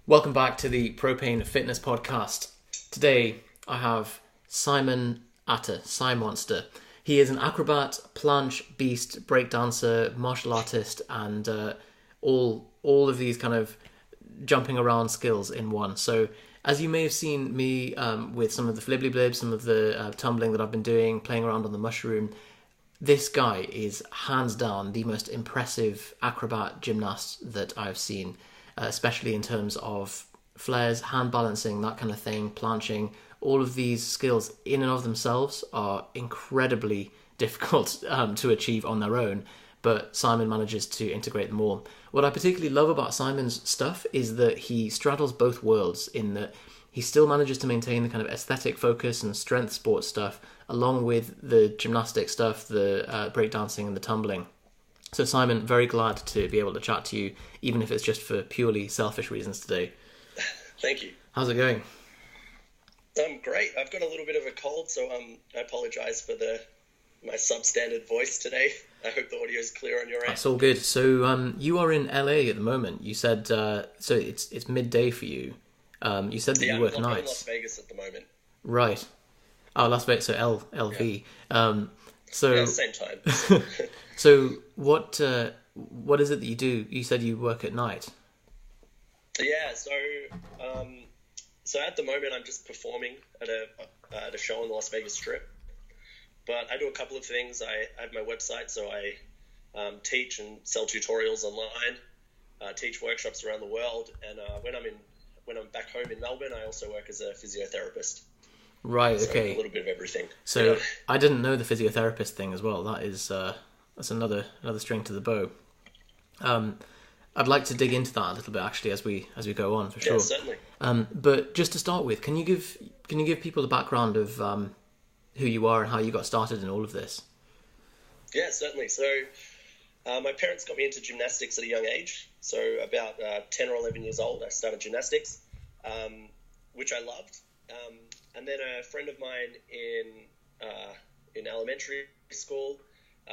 Welcome back to the Propane Fitness podcast. Today I have Simon Atta, Simonster. He is an acrobat, planche, beast, breakdancer, martial artist, and all of these kind of jumping around skills in one. So as you may have seen me with some of the flibbly blibs, some of the tumbling that I've been doing, playing around on the mushroom, this guy is hands down the most impressive acrobat gymnast that I've seen, especially in terms of flares, hand balancing, that kind of thing, planching. All of these skills in and of themselves are incredibly difficult to achieve on their own, but Simon manages to integrate them all. What I particularly love about Simon's stuff is that he straddles both worlds, in that he still manages to maintain the kind of aesthetic focus and strength sports stuff, along with the gymnastic stuff, the breakdancing and the tumbling. So Simon, very glad to be able to chat to you, even if it's just for purely selfish reasons today. Thank you. How's it going? Great. I've got a little bit of a cold, so I apologise for my substandard voice today. I hope the audio is clear on your end. That's all good. So you are in LA at the moment. You said so it's midday for you. You said that you work nights. I'm in Las Vegas at the moment. Right. Oh, Las Vegas. So LV. Yeah. So Same time. So what is it that you do? You said you work at night. Yeah. So at the moment I'm just performing at a show on the Las Vegas Strip. But I do a couple of things. I have my website, so I teach and sell tutorials online, teach workshops around the world, and when I'm back home in Melbourne, I also work as a physiotherapist. Right. So Okay. A little bit of everything. So I didn't know the physiotherapist thing as well. That's another string to the bow. I'd like to dig into that a little bit actually as we go on, for sure. Yeah, certainly. But just to start with, can you give people the background of who you are and how you got started in all of this? Yeah, certainly. So my parents got me into gymnastics at a young age. So about 10 or 11 years old, I started gymnastics, which I loved. And then a friend of mine in elementary school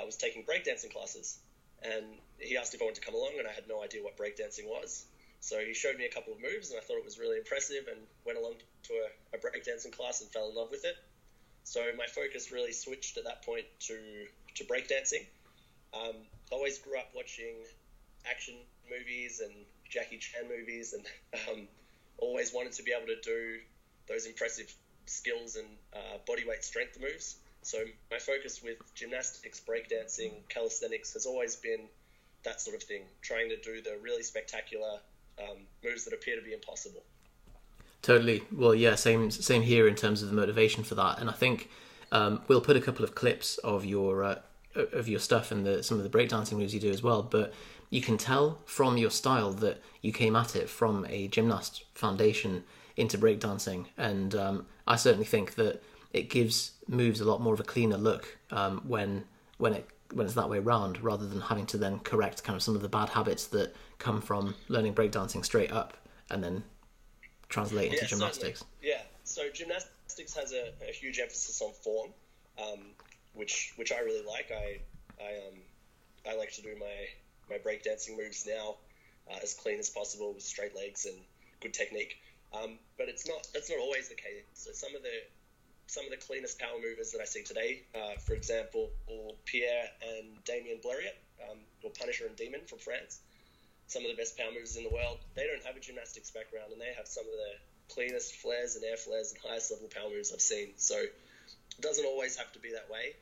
was taking breakdancing classes. And he asked if I wanted to come along, and I had no idea what breakdancing was. So he showed me a couple of moves, and I thought it was really impressive, and went along to a breakdancing class and fell in love with it. So my focus really switched at that point to breakdancing. Always grew up watching action movies and Jackie Chan movies, and always wanted to be able to do those impressive skills and bodyweight strength moves. So my focus with gymnastics, breakdancing, calisthenics has always been that sort of thing, trying to do the really spectacular moves that appear to be impossible. Totally. Well, yeah, same here in terms of the motivation for that. And I think we'll put a couple of clips of your stuff and some of the breakdancing moves you do as well. But you can tell from your style that you came at it from a gymnast foundation into breakdancing. And I certainly think that it gives moves a lot more of a cleaner look when it's that way round, rather than having to then correct kind of some of the bad habits that come from learning breakdancing straight up and then translate into gymnastics. Certainly. Yeah, so gymnastics has a huge emphasis on form, which I really like. I like to do my breakdancing moves now as clean as possible with straight legs and good technique. But that's not always the case. So some of the cleanest power movers that I see today, for example, Pierre and Damien Blériot, or Punisher and Demon from France, some of the best power movers in the world, they don't have a gymnastics background, and they have some of the cleanest flares and air flares and highest level power moves I've seen. So it doesn't always have to be that way.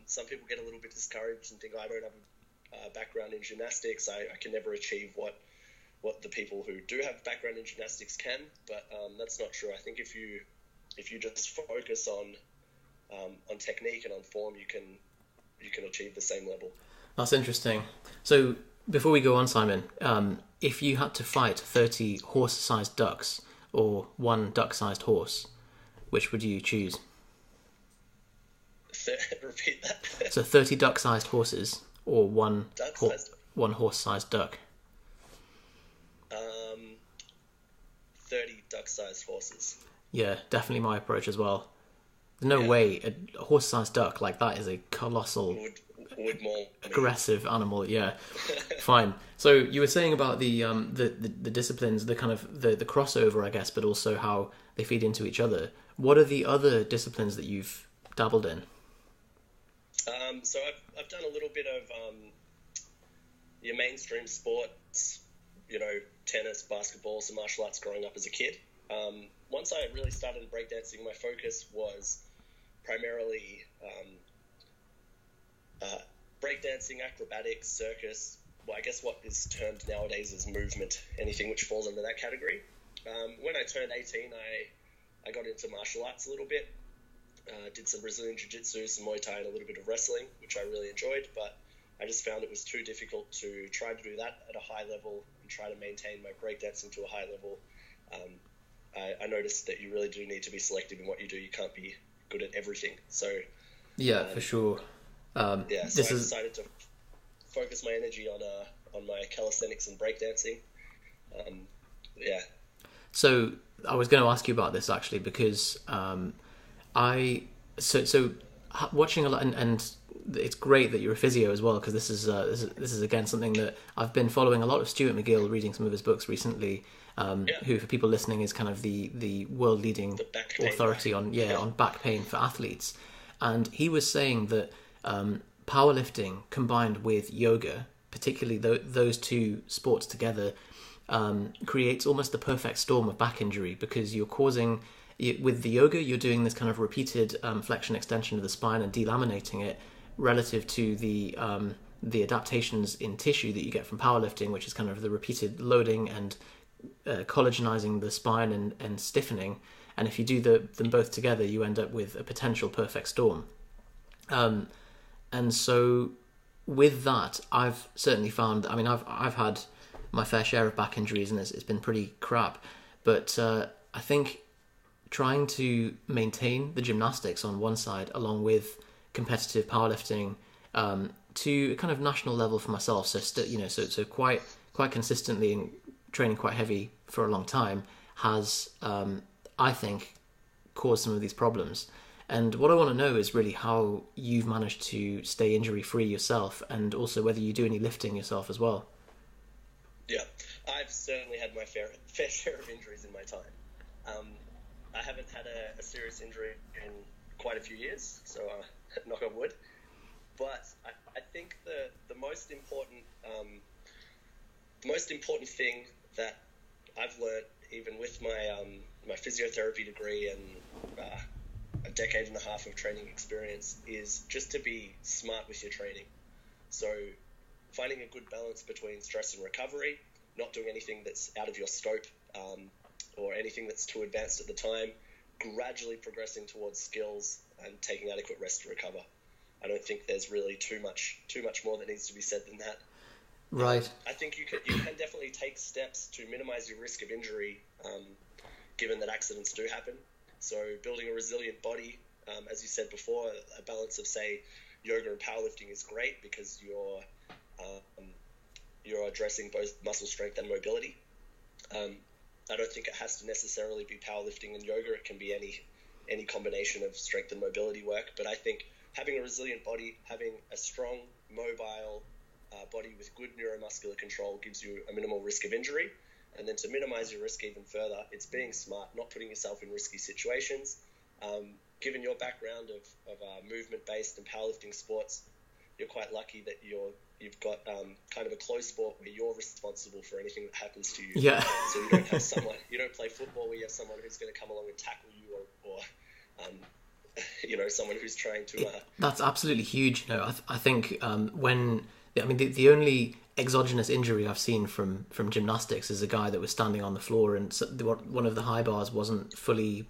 Some people get a little bit discouraged and think, I don't have a background in gymnastics, I can never achieve what the people who do have a background in gymnastics can, but that's not true. I think if you just focus on technique and on form, you can achieve the same level. That's interesting. So before we go on, Simon, if you had to fight 30 horse-sized ducks or one duck-sized horse, which would you choose? Repeat that. So 30 duck-sized horses or one horse-sized duck? 30 duck-sized horses. Yeah, definitely my approach as well. There's no way a horse-sized duck like that is a colossal would more aggressive animal. Yeah, fine. So you were saying about the disciplines, the kind of the crossover, I guess, but also how they feed into each other. What are the other disciplines that you've dabbled in? So I've done a little bit of your mainstream sports, tennis, basketball, some martial arts growing up as a kid. Once I really started breakdancing, my focus was primarily breakdancing, acrobatics, circus. Well, I guess what is termed nowadays as movement, anything which falls under that category. When I turned 18, I got into martial arts a little bit. Did some Brazilian Jiu-Jitsu, some Muay Thai, and a little bit of wrestling, which I really enjoyed, but I just found it was too difficult to try to do that at a high level and try to maintain my breakdancing to a high level. I noticed that you really do need to be selective in what you do. You can't be good at everything. So yeah, for sure. So I decided to focus my energy on my calisthenics and breakdancing. So I was going to ask you about this actually, because watching a lot, and it's great that you're a physio as well, because this is again something that I've been following a lot of. Stuart McGill, reading some of his books recently, who for people listening is kind of the world leading authority on back pain for athletes, and he was saying that powerlifting combined with yoga, particularly those two sports together, creates almost the perfect storm of back injury, because you're causing, with the yoga, you're doing this kind of repeated flexion extension of the spine and delaminating it, relative to the adaptations in tissue that you get from powerlifting, which is kind of the repeated loading and collagenizing the spine and stiffening. And if you do them both together, you end up with a potential perfect storm. And so with that, I've certainly found, I mean, I've had my fair share of back injuries, and it's been pretty crap. But I think trying to maintain the gymnastics on one side, along with competitive powerlifting, to a kind of national level for myself, so quite consistently and training quite heavy for a long time, has I think caused some of these problems. And what I want to know is really how you've managed to stay injury free yourself, and also whether you do any lifting yourself as well. Yeah, I've certainly had my fair share of injuries in my time. I haven't had a serious injury in quite a few years, so knock on wood. But I think the most important thing that I've learned, even with my physiotherapy degree and a decade and a half of training experience, is just to be smart with your training. So finding a good balance between stress and recovery, not doing anything that's out of your scope or anything that's too advanced at the time, gradually progressing towards skills and taking adequate rest to recover. I don't think there's really too much more that needs to be said than that. Right. I think you can definitely take steps to minimize your risk of injury, given that accidents do happen. So building a resilient body, as you said before, a balance of, say, yoga and powerlifting is great, because you're addressing both muscle strength and mobility. I don't think it has to necessarily be powerlifting and yoga. It can be any combination of strength and mobility work. But I think having a resilient body, having a strong, mobile body with good neuromuscular control gives you a minimal risk of injury. And then to minimize your risk even further, it's being smart, not putting yourself in risky situations. Given your background of movement-based and powerlifting sports, you're quite lucky that you've got kind of a closed sport where you're responsible for anything that happens to you. Yeah. So you don't have you don't play football where you have someone who's going to come along and tackle you, or someone who's trying to. That's absolutely huge. I think the only exogenous injury I've seen from gymnastics is a guy that was standing on the floor and one of the high bars wasn't fully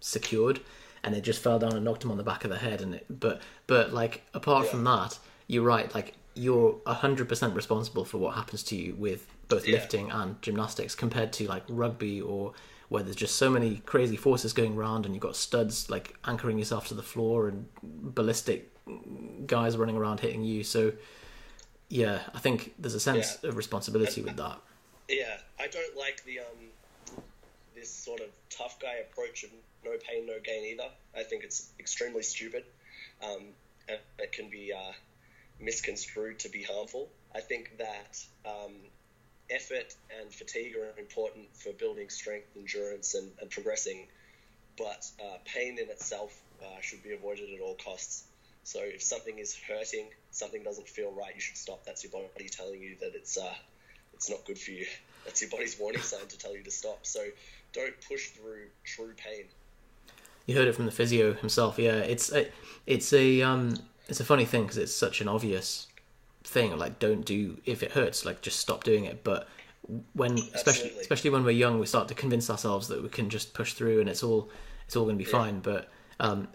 secured, and it just fell down and knocked him on the back of the head. But like, apart from that, you're right. Like, you're 100% responsible for what happens to you with both lifting and gymnastics, compared to like rugby, or where there's just so many crazy forces going around, and you've got studs like anchoring yourself to the floor and ballistic guys running around hitting you. So yeah, I think there's a sense of responsibility with that. Yeah, I don't like this sort of tough guy approach of no pain, no gain either. I think it's extremely stupid, and it can be misconstrued to be harmful. I think that effort and fatigue are important for building strength, endurance, and progressing, but pain in itself should be avoided at all costs. So if something is hurting, something doesn't feel right, you should stop. That's your body telling you that it's not good for you. That's your body's warning sign to tell you to stop. So don't push through true pain. You heard it from the physio himself. Yeah, it's a funny thing because it's such an obvious thing. Like, don't do if it hurts. Like, just stop doing it. But when especially when we're young, we start to convince ourselves that we can just push through and it's all going to be fine. But go on,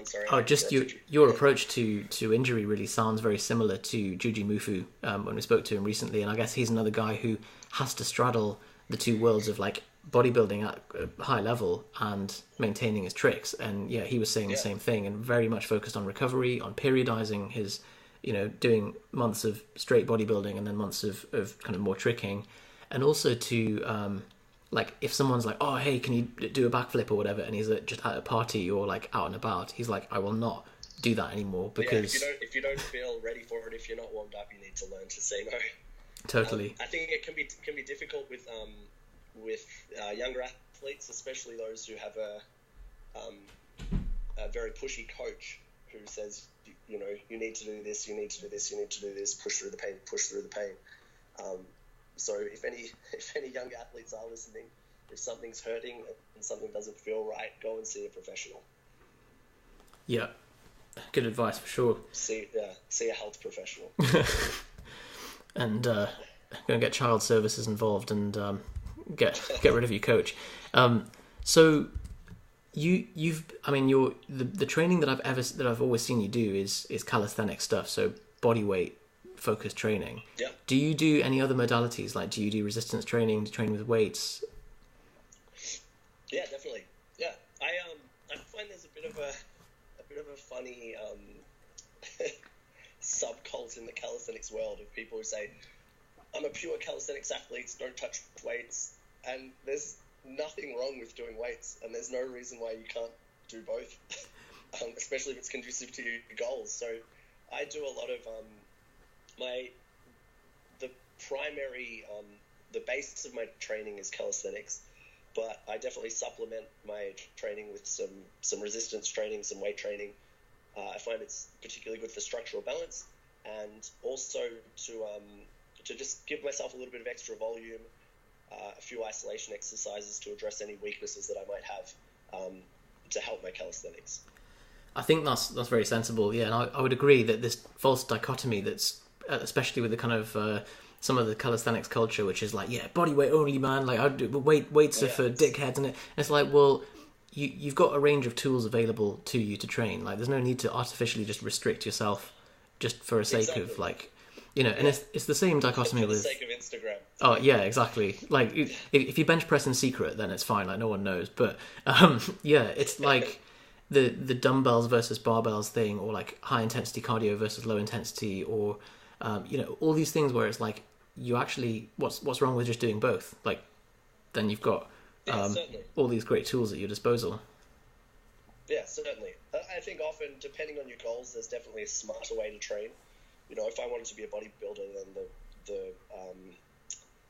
sorry. Oh, just your approach to injury really sounds very similar to Juji Mufu when we spoke to him recently, and I guess he's another guy who has to straddle the two worlds of like bodybuilding at a high level and maintaining his tricks. And yeah, he was saying the same thing, and very much focused on recovery, on periodizing his, doing months of straight bodybuilding and then months of kind of more tricking, and also to like if someone's like, oh hey, can you do a backflip or whatever, and he's just at a party or like out and about, he's like, I will not do that anymore because if you don't feel ready for it, if you're not warmed up, you need to learn to say no. Totally. I think it can be difficult with younger athletes, especially those who have a very pushy coach who says, you need to do this, you need to do this, you need to do this, push through the pain. So if any young athletes are listening, if something's hurting and something doesn't feel right, go and see a professional. Yeah, good advice for sure. See a health professional. And go and get child services involved and get rid of your coach. So the training that I've always seen you do is calisthenic stuff. So body weight focused training. Yeah. Do you do any other modalities? Like, do you do resistance training? Do you train with weights? Yeah, definitely. Yeah, I find there's a bit of a funny subcult in the calisthenics world of people who say, I'm a pure calisthenics athlete, don't touch weights, and there's nothing wrong with doing weights, and there's no reason why you can't do both, especially if it's conducive to your goals. So I do a lot of the basis of my training is calisthenics, but I definitely supplement my training with some resistance training, some weight training. I find it's particularly good for structural balance, and also to just give myself a little bit of extra volume, a few isolation exercises to address any weaknesses that I might have to help my calisthenics. I think that's very sensible, yeah, and I would agree that this false dichotomy that's, especially with the kind of some of the calisthenics culture, which is like, yeah, body weight only, man, like weights are for dickheads, and it's like, well, you've got a range of tools available to you to train. Like, there's no need to artificially just restrict yourself just for a sake of like, and it's the same dichotomy for the with sake of Instagram. Oh yeah, exactly. Like if you bench press in secret, then it's fine. Like no one knows. But yeah, it's like the dumbbells versus barbells thing, or like high intensity cardio versus low intensity, or all these things where it's like you actually what's wrong with just doing both? Like then you've got all these great tools at your disposal. Yeah, certainly. I think often, depending on your goals, there's definitely a smarter way to train. If I wanted to be a bodybuilder, then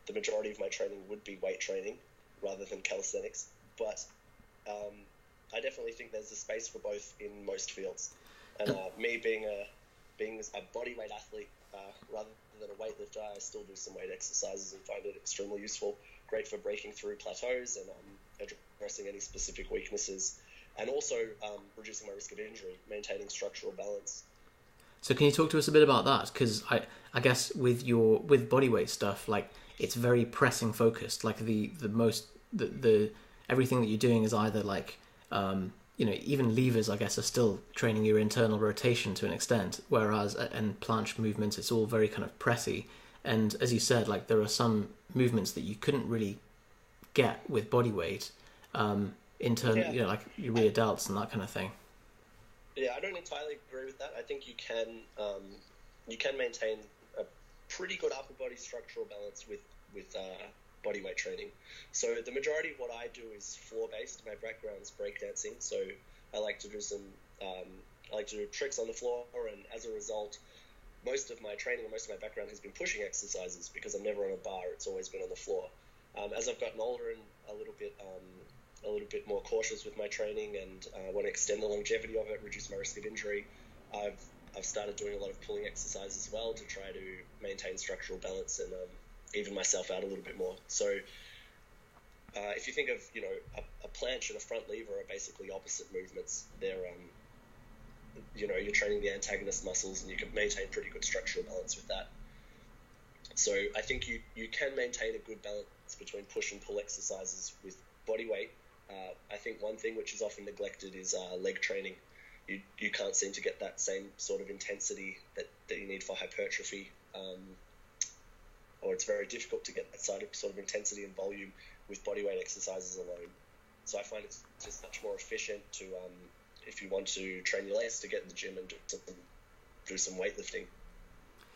the majority of my training would be weight training rather than calisthenics. But I definitely think there's a space for both in most fields. And me being a bodyweight athlete rather than a weightlifter, I still do some weight exercises and find it extremely useful. Great for breaking through plateaus and addressing any specific weaknesses, and also reducing my risk of injury, maintaining structural balance. So can you talk to us a bit about that? Because I guess with bodyweight stuff, like it's very pressing focused. Like the everything that you're doing is either like even levers, I guess, are still training your internal rotation to an extent. Whereas and planche movements, it's all very kind of pressy. And as you said, like there are some movements that you couldn't really get with bodyweight like your rear delts and that kind of thing. Yeah, I don't entirely agree with that. I think you can maintain a pretty good upper body structural balance with bodyweight training. So the majority of what I do is floor based. My background is breakdancing, so I like to do some I like to do tricks on the floor, and as a result, most of my training and most of my background has been pushing exercises because I'm never on a bar. It's always been on the floor. As I've gotten older and a little bit more cautious with my training and want to extend the longevity of it, reduce my risk of injury, I've started doing a lot of pulling exercises as well to try to maintain structural balance and even myself out a little bit more. So if you think of a planche and a front lever are basically opposite movements. They're you're training the antagonist muscles, and you can maintain pretty good structural balance with that. So I think you can maintain a good balance between push and pull exercises with body weight. I think one thing which is often neglected is leg training. You can't seem to get that same sort of intensity that you need for hypertrophy, or it's very difficult to get that sort of intensity and volume with bodyweight exercises alone. So I find it's just much more efficient to, if you want to train your legs, to get in the gym and do some weightlifting,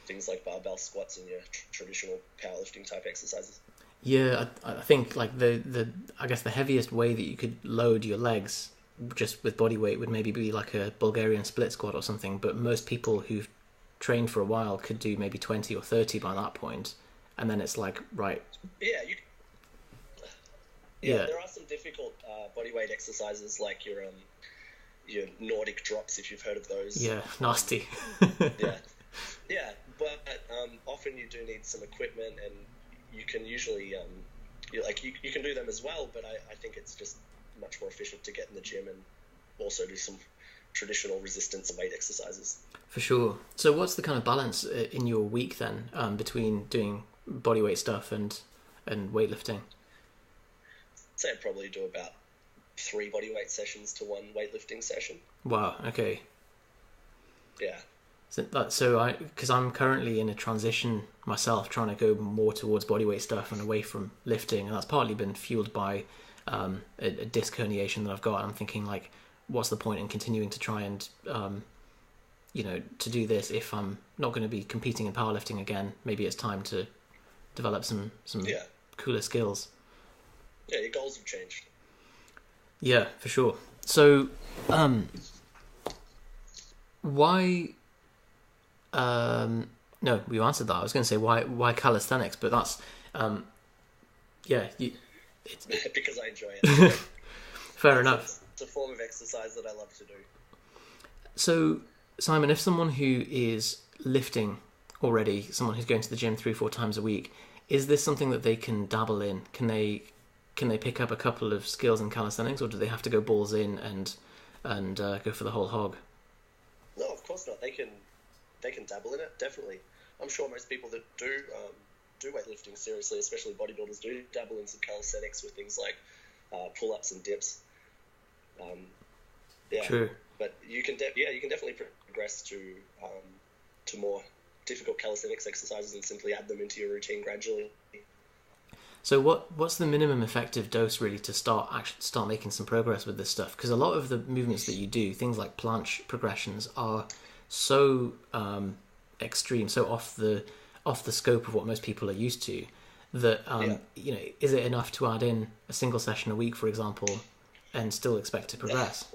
things like barbell squats and your traditional powerlifting type exercises. Yeah, I think like I guess the heaviest way that you could load your legs just with body weight would maybe be like a Bulgarian split squat or something, but most people who've trained for a while could do maybe 20 or 30 by that point, and then it's like, right. Yeah, there are some difficult bodyweight exercises like your Nordic drops, if you've heard of those. Yeah, nasty. Yeah, but often you do need some equipment, and you can usually you can do them as well, but I think it's just much more efficient to get in the gym and also do some traditional resistance and weight exercises. For sure. So what's the kind of balance in your week then between doing bodyweight stuff and weightlifting? So I'd probably do about 3 bodyweight sessions to 1 weightlifting session. Wow, okay. Yeah. So because I'm currently in a transition myself, trying to go more towards bodyweight stuff and away from lifting, and that's partly been fueled by a disc herniation that I've got. I'm thinking like, what's the point in continuing to try and to do this if I'm not going to be competing in powerlifting again? Maybe it's time to develop some cooler skills. Yeah, your goals have changed. Yeah, for sure. So why no, you answered that. I was going to say why calisthenics, but that's because I enjoy it. Fair enough. It's a form of exercise that I love to do. So, Simon, if someone who is lifting already, someone who's going to the gym 3-4 times a week, is this something that they can dabble in? Can they pick up a couple of skills in calisthenics, or do they have to go balls in and go for the whole hog? No, of course not. They can dabble in it, definitely. I'm sure most people that do weightlifting seriously, especially bodybuilders, do dabble in some calisthenics with things like pull-ups and dips. True. But you can definitely progress to more difficult calisthenics exercises and simply add them into your routine gradually. So what's the minimum effective dose really to start making some progress with this stuff? Because a lot of the movements that you do, things like planche progressions, are so extreme, so off the scope of what most people are used to, that is it enough to add in a single session a week, for example, and still expect to progress?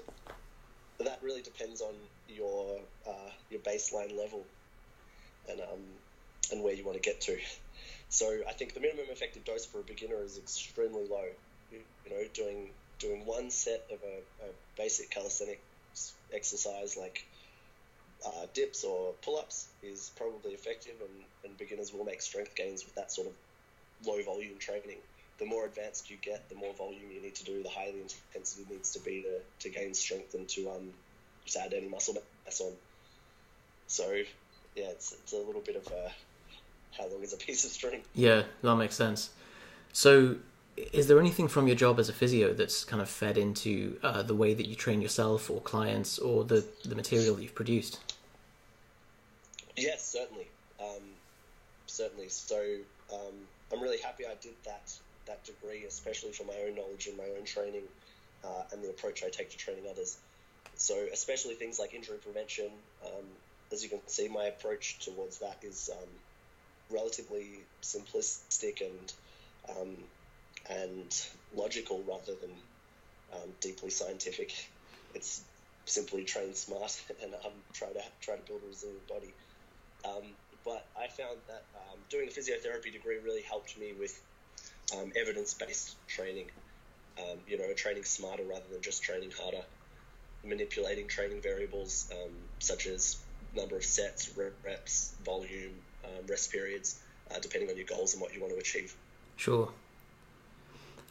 That really depends on your baseline level and where you want to get to. So I think the minimum effective dose for a beginner is extremely low. Doing one set of a basic calisthenics exercise like dips or pull-ups is probably effective, and beginners will make strength gains with that sort of low volume training. The more advanced you get, the more volume you need to do, the higher the intensity needs to be to gain strength and to just add any muscle mass on. So yeah, it's a little bit of how long is a piece of string? Yeah, that makes sense. So is there anything from your job as a physio that's kind of fed into the way that you train yourself or clients, or the material that you've produced? Yes, certainly. Certainly. So I'm really happy I did that degree, especially for my own knowledge and my own training and the approach I take to training others. So especially things like injury prevention. As you can see, my approach towards that is relatively simplistic and logical rather than deeply scientific. It's simply train smart and try to build a resilient body. But I found that doing the physiotherapy degree really helped me with evidence-based training. Training smarter rather than just training harder, manipulating training variables such as number of sets, reps, volume, rest periods, depending on your goals and what you want to achieve. Sure.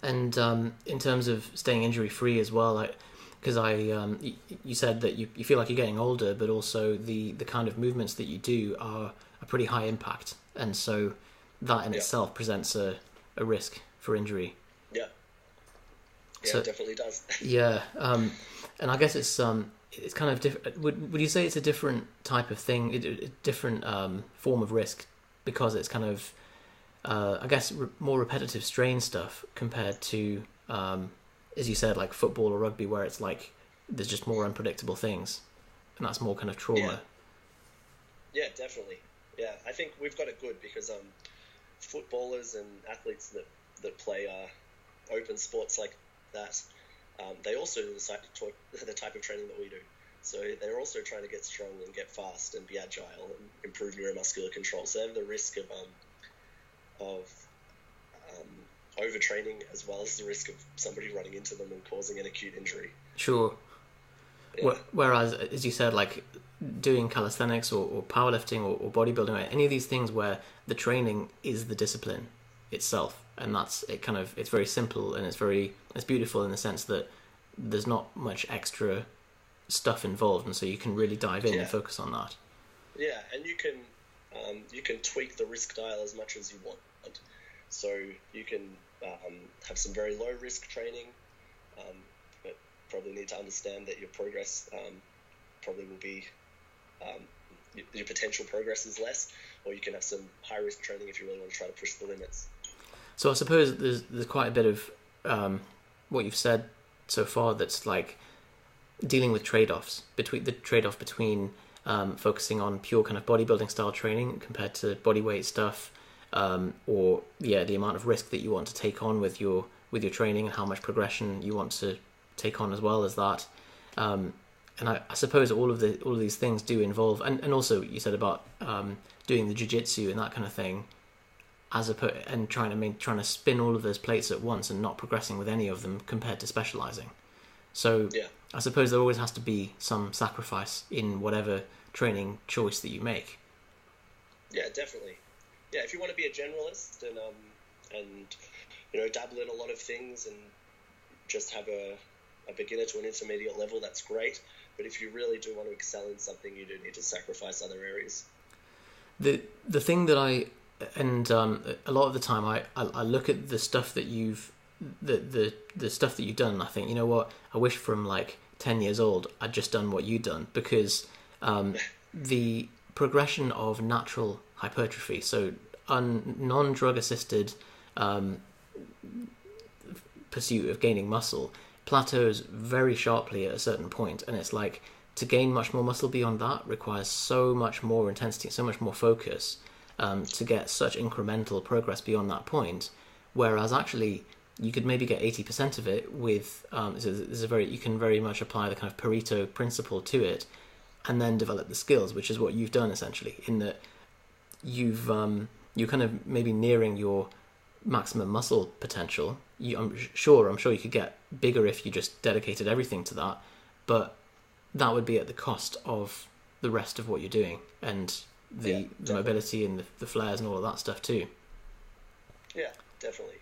And in terms of staying injury-free as well, because you said that you feel like you're getting older, but also the kind of movements that you do are a pretty high impact, and so that in itself presents a risk for injury. Yeah, so, it definitely does. Yeah, and I guess it's kind of different. Would you say it's a different type of thing, a different form of risk, because it's kind of I guess more repetitive strain stuff compared to as you said, like football or rugby, where it's like there's just more unpredictable things, and that's more kind of trauma. Yeah, definitely. Yeah, I think we've got it good because footballers and athletes that play open sports like that, they also do the type of training that we do. So they're also trying to get strong and get fast and be agile and improve neuromuscular control. So they have the risk of overtraining as well as the risk of somebody running into them and causing an acute injury. Sure. Yeah. Whereas, as you said, like doing calisthenics or powerlifting or bodybuilding, any of these things where the training is the discipline itself, and it's very simple and it's beautiful in the sense that there's not much extra stuff involved, and so you can really dive in and focus on that. Yeah, and you can tweak the risk dial as much as you want. So you can have some very low risk training, but probably need to understand that your progress probably will be your potential progress is less, or you can have some high risk training if you really want to try to push the limits. So I suppose there's quite a bit of what you've said so far that's like dealing with trade-offs, between focusing on pure kind of bodybuilding style training compared to bodyweight stuff, or the amount of risk that you want to take on with your training and how much progression you want to take on as well as that. And I suppose all of these things do involve, and also you said about doing the jiu-jitsu and that kind of thing, and trying to spin all of those plates at once and not progressing with any of them compared to specializing. So I suppose there always has to be some sacrifice in whatever training choice that you make. Yeah, definitely. Yeah, if you want to be a generalist and dabble in a lot of things and just have a beginner to an intermediate level, that's great. But if you really do want to excel in something, you do need to sacrifice other areas. The thing that a lot of the time I look at the stuff that you've the stuff that you've done, and I think, you know what, I wish from like 10 years old I'd just done what you'd done, because the progression of natural hypertrophy, so non-drug assisted pursuit of gaining muscle, plateaus very sharply at a certain point, and it's like to gain much more muscle beyond that requires so much more intensity, so much more focus, to get such incremental progress beyond that point, whereas actually you could maybe get 80% of it with you can very much apply the kind of Pareto principle to it, and then develop the skills, which is what you've done essentially, in that you're kind of maybe nearing your maximum muscle potential. I'm sure you could get bigger if you just dedicated everything to that, but that would be at the cost of the rest of what you're doing, and the mobility and the flares and all of that stuff too. Yeah, definitely.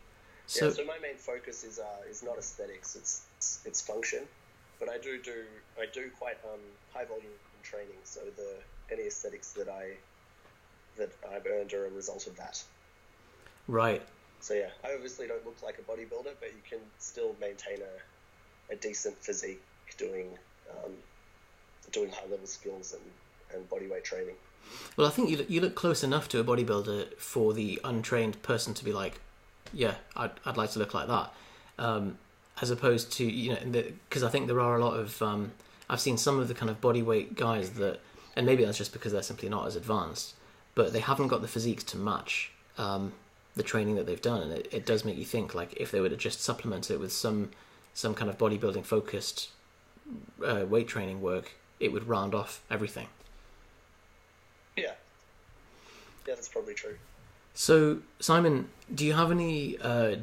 So my main focus is not aesthetics; it's function. But I do quite high volume training. So any aesthetics that I've earned are a result of that. Right. So yeah, I obviously don't look like a bodybuilder, but you can still maintain a decent physique doing high level skills and bodyweight training. Well, I think you look close enough to a bodybuilder for the untrained person to be like, yeah, I'd like to look like that, as opposed to, because I think there are a lot of I've seen some of the kind of bodyweight guys that, and maybe that's just because they're simply not as advanced, but they haven't got the physiques to match the training that they've done, and it does make you think, like, if they were to just supplement it with some kind of bodybuilding focused weight training work, it would round off everything. Yeah, that's probably true. So, Simon, do you have any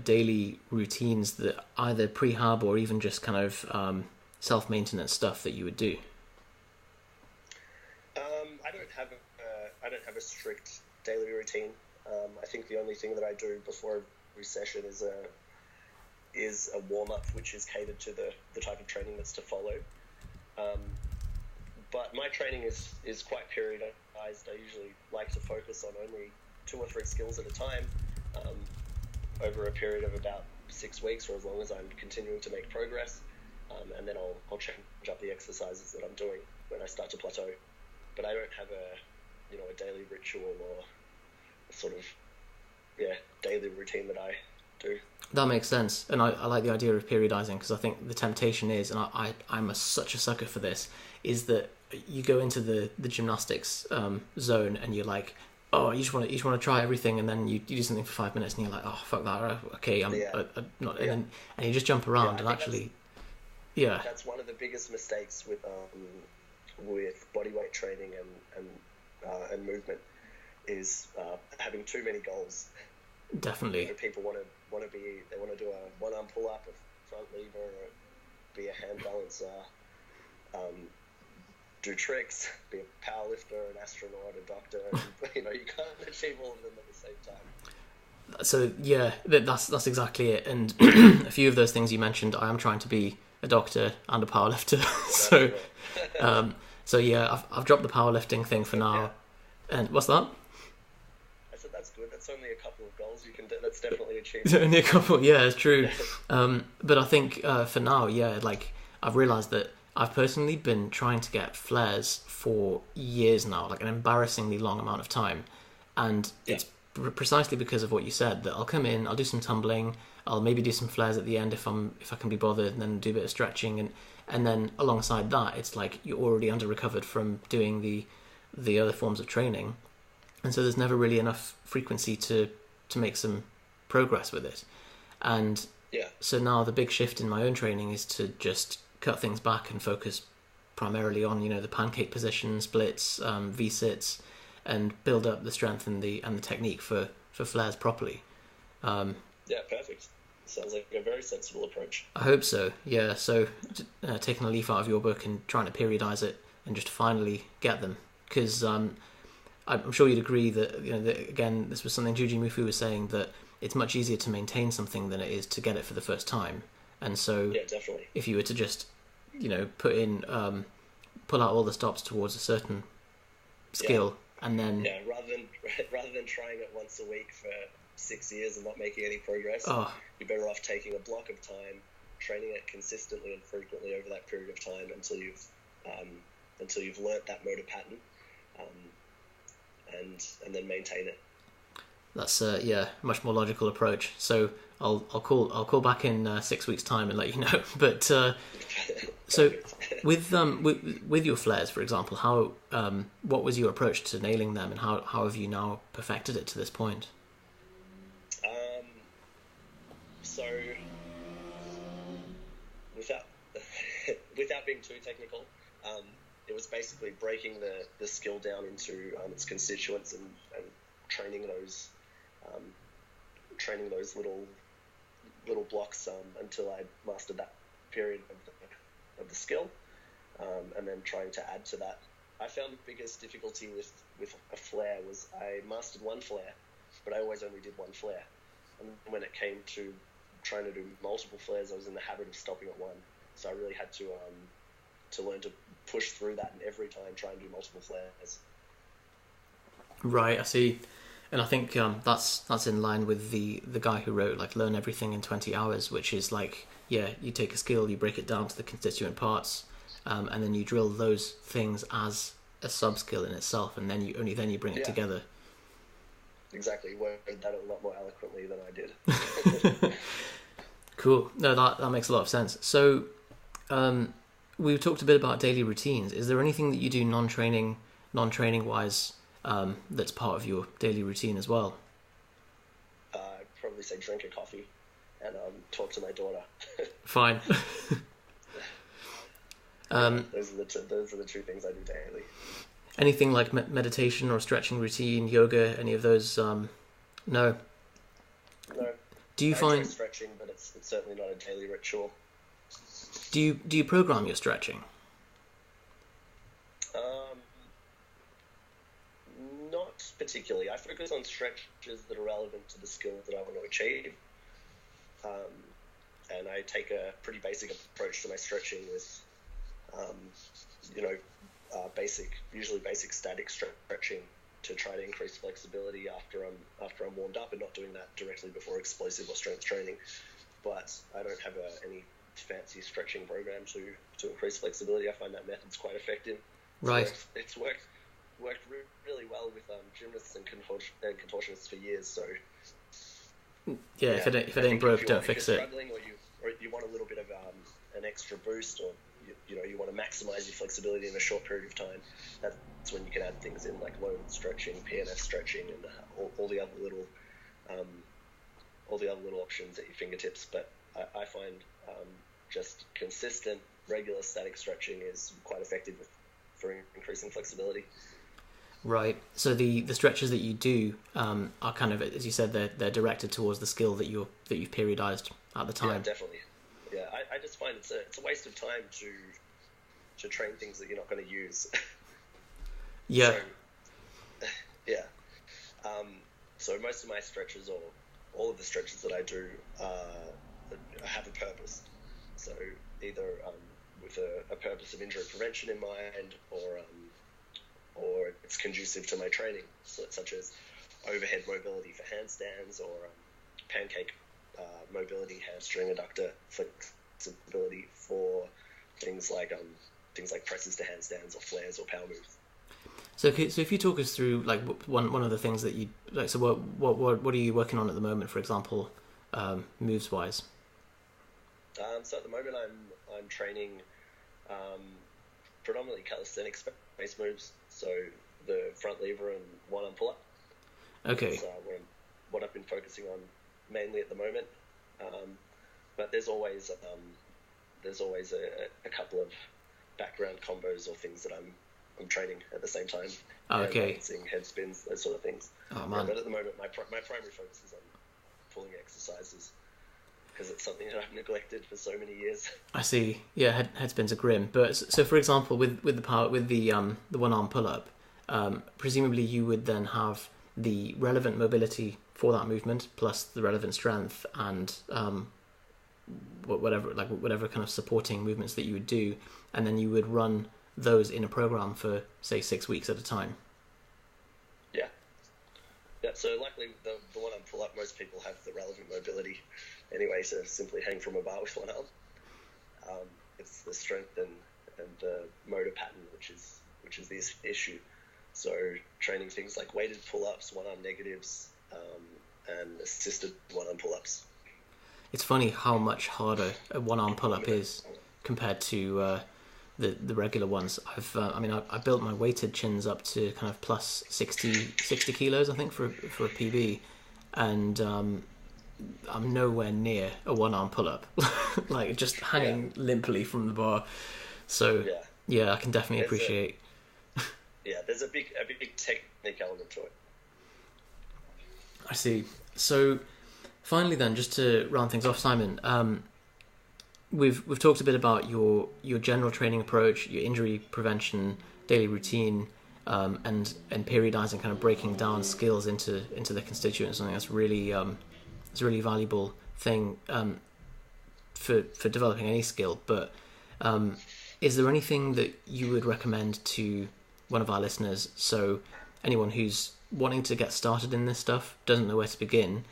daily routines that either prehab or even just kind of self-maintenance stuff that you would do? I don't have a strict daily routine. I think the only thing that I do before every session is a warm-up, which is catered to the type of training that's to follow. But my training is quite periodized. I usually like to focus on only 2 or 3 skills at a time over a period of about 6 weeks, or as long as I'm continuing to make progress. And then I'll change up the exercises that I'm doing when I start to plateau. But I don't have a daily ritual or a sort of daily routine that I do. That makes sense, and I like the idea of periodizing, because I think the temptation is, and I'm such a sucker for this, is that you go into the gymnastics zone and you're like, oh, you just want to try everything, and then you do something for 5 minutes and you're like, oh, fuck that, okay, I'm not, and you just jump around, and actually, that's one of the biggest mistakes with bodyweight training and movement is having too many goals. Definitely. People want to do a one-arm pull-up, a front lever, or be a hand balancer, do tricks, be a powerlifter, an astronaut, a doctor. And, you can't achieve all of them at the same time. So yeah, that's exactly it. And a few of those things you mentioned, I am trying to be a doctor and a powerlifter. So yeah, I've dropped the powerlifting thing for now. Yeah. And what's that? I said that's good. That's only a couple of goals you can do. That's definitely achievable. Only a couple, yeah, it's true. But I think for now, like I've realised that I've personally been trying to get flares for years now, like an embarrassingly long amount of time, and it's precisely because of what you said, that I'll come in, I'll do some tumbling, I'll maybe do some flares at the end if I can be bothered, and then do a bit of stretching, and then alongside that, it's like you're already under recovered from doing the other forms of training, and so there's never really enough frequency to make some progress with it. And so now the big shift in my own training is to just cut things back and focus primarily on the pancake position, splits, V-sits, and build up the strength and the technique for flares properly. Perfect. Sounds like a very sensible approach. I hope so. Yeah. So taking a leaf out of your book and trying to periodize it and just finally get them, because I'm sure you'd agree that again, this was something Juji Mufu was saying, that it's much easier to maintain something than it is to get it for the first time. And so definitely. If you were to just pull out all the stops towards a certain skill, and then rather than trying it once a week for 6 years and not making any progress, you're better off taking a block of time, training it consistently and frequently over that period of time until you've learnt that motor pattern, and then maintain it. That's a much more logical approach. So I'll call back in 6 weeks' time and let you know. But so with your flares, for example, how what was your approach to nailing them, and how have you now perfected it to this point? So without being too technical, it was basically breaking the skill down into its constituents and training those little blocks until I mastered that period of the skill, and then trying to add to that. I found the biggest difficulty with a flare was I mastered one flare, but I always only did one flare, and when it came to trying to do multiple flares, I was in the habit of stopping at one, so I really had to learn to push through that, and every time try and do multiple flares. Right, I see. And I think that's in line with the guy who wrote like Learn Everything in 20 Hours, which is like, you take a skill, you break it down to the constituent parts, and then you drill those things as a sub skill in itself, and then you bring it together. Exactly. Worded that a lot more eloquently than I did. Cool. No, that makes a lot of sense. So we talked a bit about daily routines. Is there anything that you do non-training wise that's part of your daily routine as well? I'd probably say drink a coffee and talk to my daughter. Fine. Those are the two things I do daily. Anything like meditation or stretching routine, yoga, any of those? No. No. Do you I find enjoy stretching, but it's certainly not a daily ritual. do you program your stretching? Not particularly. I focus on stretches that are relevant to the skill that I want to achieve. And I take a pretty basic approach to my stretching with, usually basic static stretching to try to increase flexibility after I'm warmed up, and not doing that directly before explosive or strength training. But I don't have any fancy stretching program to increase flexibility. I find that method's quite effective. Right. It's worked really well with gymnasts and contortionists for years. So yeah, if it ain't broke, don't fix it. Struggling, or you want a little bit of an extra boost, or you want to maximize your flexibility in a short period of time, that's when you can add things in like load stretching, PNF stretching, and all the other little options at your fingertips. But I find just consistent, regular static stretching is quite effective for increasing flexibility. Right. So the stretches that you do are kind of, as you said, they're directed towards the skill that you've periodized at the time. Yeah, definitely. Yeah, I just find it's a waste of time to train things that you're not going to use. Yeah. So, yeah. So most of my stretches, or all of the stretches that I do, have a purpose. So either with a purpose of injury prevention in mind, or it's conducive to my training, such as overhead mobility for handstands, or pancake mobility, hamstring adductor flexibility for things like presses to handstands, or flares, or power moves. So if you talk us through like one of the things that you like, so what are you working on at the moment, for example, moves wise? So at the moment I'm training predominantly calisthenics base moves. So the front lever and one arm pull up. Okay. That's what I've been focusing on mainly at the moment. But there's always a couple of background combos or things that I'm training at the same time. Oh, okay. Balancing, head spins, those sort of things. Oh man. But at the moment, my primary focus is on pulling exercises, because it's something that I've neglected for so many years. I see. Yeah, head spins are grim. But so, for example, with the one arm pull up, presumably you would then have the relevant mobility for that movement plus the relevant strength and whatever kind of supporting movements that you would do, and then you would run those in a program for say 6 weeks at a time. Yeah. So luckily, the one arm pull up, most people have the relevant mobility anyway, so simply hang from a bar with one arm. It's the strength and the motor pattern which is the issue. So training things like weighted pull-ups, one arm negatives, and assisted one arm pull-ups. It's funny how much harder a one arm pull up is compared to the regular ones. I built my weighted chins up to kind of plus 60 kilos, I think, for a PB, and I'm nowhere near a one arm pull up, like just hanging limply from the bar. So yeah, I can definitely appreciate. There's a big technique element to it. I see. So finally, then, just to round things off, Simon, we've talked a bit about your general training approach, your injury prevention, daily routine, and periodizing, kind of breaking down skills into the constituents. I think that's really it's a really valuable thing for developing any skill. But is there anything that you would recommend to one of our listeners? So anyone who's wanting to get started in this stuff, doesn't know where to begin,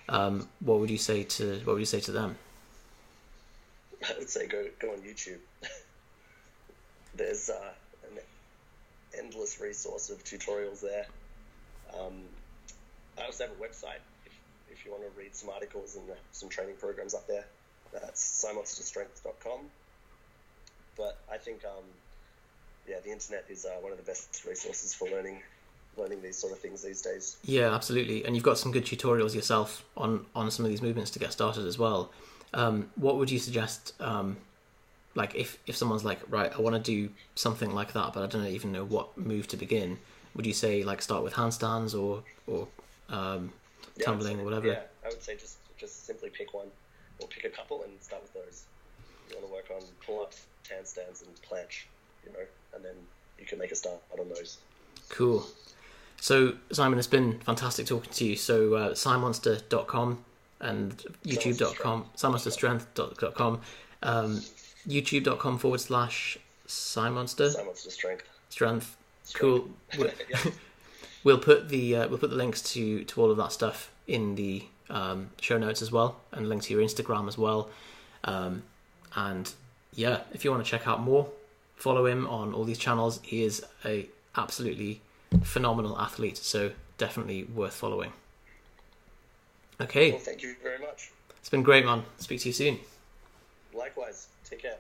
what would you say to them? I would say go on YouTube. There's an endless resource of tutorials there. I also have a website if you want to read some articles and some training programs up there. That's simonsterstrength.com. But I think the internet is one of the best resources for learning these sort of things these days. Yeah, absolutely. And you've got some good tutorials yourself on some of these movements to get started as well. What would you suggest like if someone's like, right, I want to do something like that, but I don't even know what move to begin, would you say like start with handstands or tumbling or whatever? Yeah, I would say just simply pick one or pick a couple and start with those. You want to work on pull-ups, handstands, and planche, and then you can make a start on those. Cool. So Simon, it's been fantastic talking to you. So Simonster.com and YouTube.com, Simonsterstrength.com, YouTube.com/Simonster. Simonster Strength. Cool. We'll put the links to all of that stuff in the show notes as well, and link to your Instagram as well. And yeah, if you want to check out more, follow him on all these channels. He is a absolutely phenomenal athlete, so definitely worth following. Okay. Well, thank you very much. It's been great, man. Speak to you soon. Likewise. Take care.